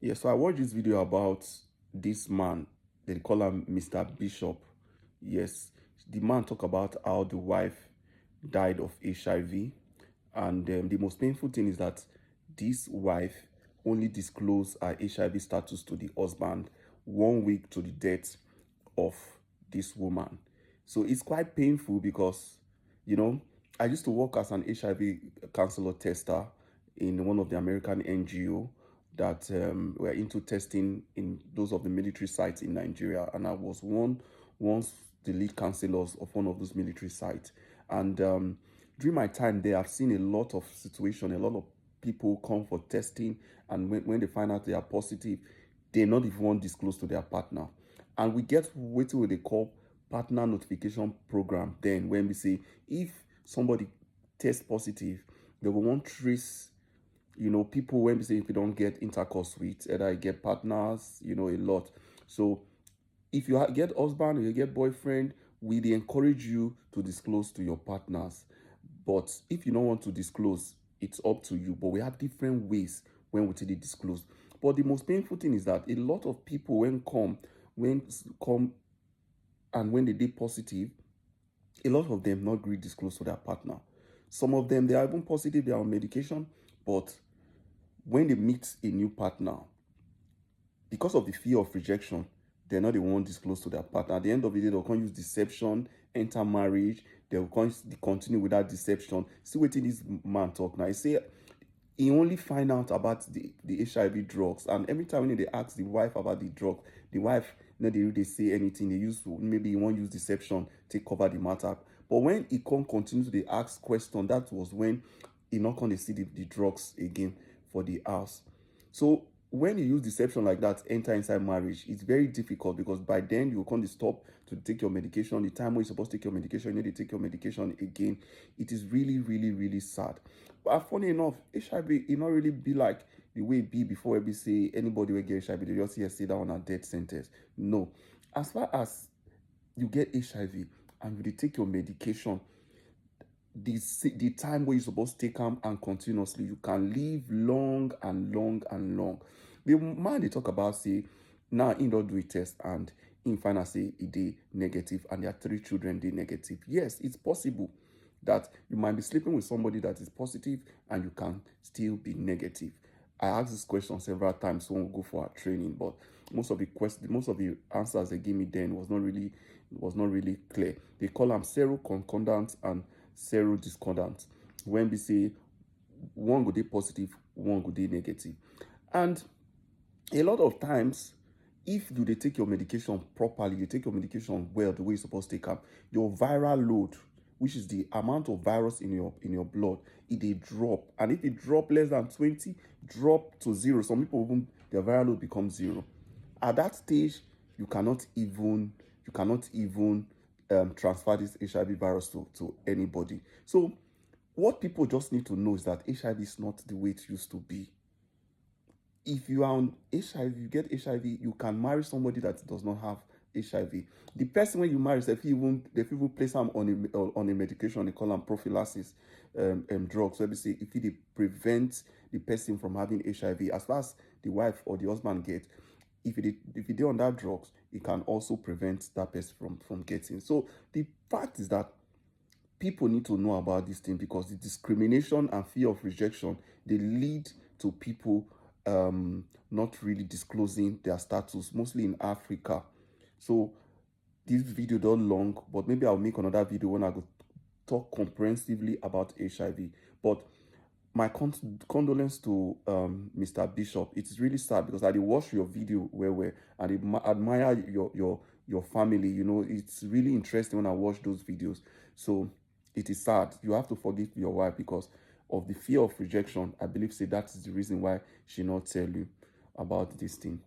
Yeah, so I watched this video about this man. They call him Mr. Bishop. Yes, the man talk about how the wife died of HIV, and the most painful thing is that this wife only disclosed her HIV status to the husband 1 week to the death of this woman. So it's quite painful because, you know, I used to work as an HIV counselor tester in one of the American NGO that were into testing in those of the military sites in Nigeria, and I was once the lead counselors of one of those military sites. And during my time there, I've seen a lot of situation, a lot of people come for testing, and when they find out they are positive, they not even want disclose to their partner. And we get what they call partner notification program. Then when we say if somebody tests positive, they will want trace, people when we say if you don't get intercourse with, either you get partners, a lot. So if you get husband or you get boyfriend, we dey encourage you to disclose to your partners. But if you don't want to disclose, it's up to you. But we have different ways when we take dey disclose. But the most painful thing is that a lot of people when come and when they dey positive, a lot of them not gree disclose to their partner. Some of them, they are even positive, they are on medication, but when they meet a new partner, because of the fear of rejection, they're not the one disclose to their partner. At the end of the day, they'll come use deception, enter marriage, they'll continue with that deception. See what this man talk now. He say he only find out about the HIV drugs, and every time when they ask the wife about the drug, the wife they really say anything. They use maybe he won't use deception to cover the matter. But when he can't continue to ask question, that was when he not going to see the drugs again for the house. So when you use deception like that, enter inside marriage, it's very difficult because by then you can't stop to take your medication. The time when you're supposed to take your medication, you need to take your medication again. It is really, really, really sad. But funny enough, HIV, it not really be like the way it be before we say anybody will get HIV, they just here sit down on a death sentence. No. As far as you get HIV and you take your medication, the time where you're supposed to take them and continuously, you can live long and long and long. The man they talk about say now he don't do a test and in final say he dey negative and their 3 children they negative. Yes, it's possible that you might be sleeping with somebody that is positive and you can still be negative. I asked this question several times when we go for our training, but most of the answers they gave me then was not really clear. They call them seroconcordant and serodiscordant. When we say one go dey positive, one go dey negative. And a lot of times, if you dey take your medication properly, you take your medication well, the way you're supposed to take them, your viral load, which is the amount of virus in your blood, it dey drop. And if it drop less than 20, drop to 0. Some people even their viral load becomes 0. At that stage, you cannot even transfer this HIV virus to anybody. So what people just need to know is that HIV is not the way it used to be. If you are on HIV, you get HIV, you can marry somebody that does not have HIV. The person when you marry, if you even place them on a medication, they call them prophylaxis drugs. So say if they prevent the person from having HIV, as far as the wife or the husband get, if they on that drugs, it can also prevent that person from getting. So the fact is that people need to know about this thing because the discrimination and fear of rejection, they lead to people not really disclosing their status, mostly in Africa. So this video done long, but maybe I'll make another video when I go talk comprehensively about HIV. But my condolence to Mr. Bishop. It's really sad because I did watch your video and I admire your family. It's really interesting when I watch those videos. So it is sad. You have to forgive your wife because of the fear of rejection. I believe that is the reason why she not tell you about this thing.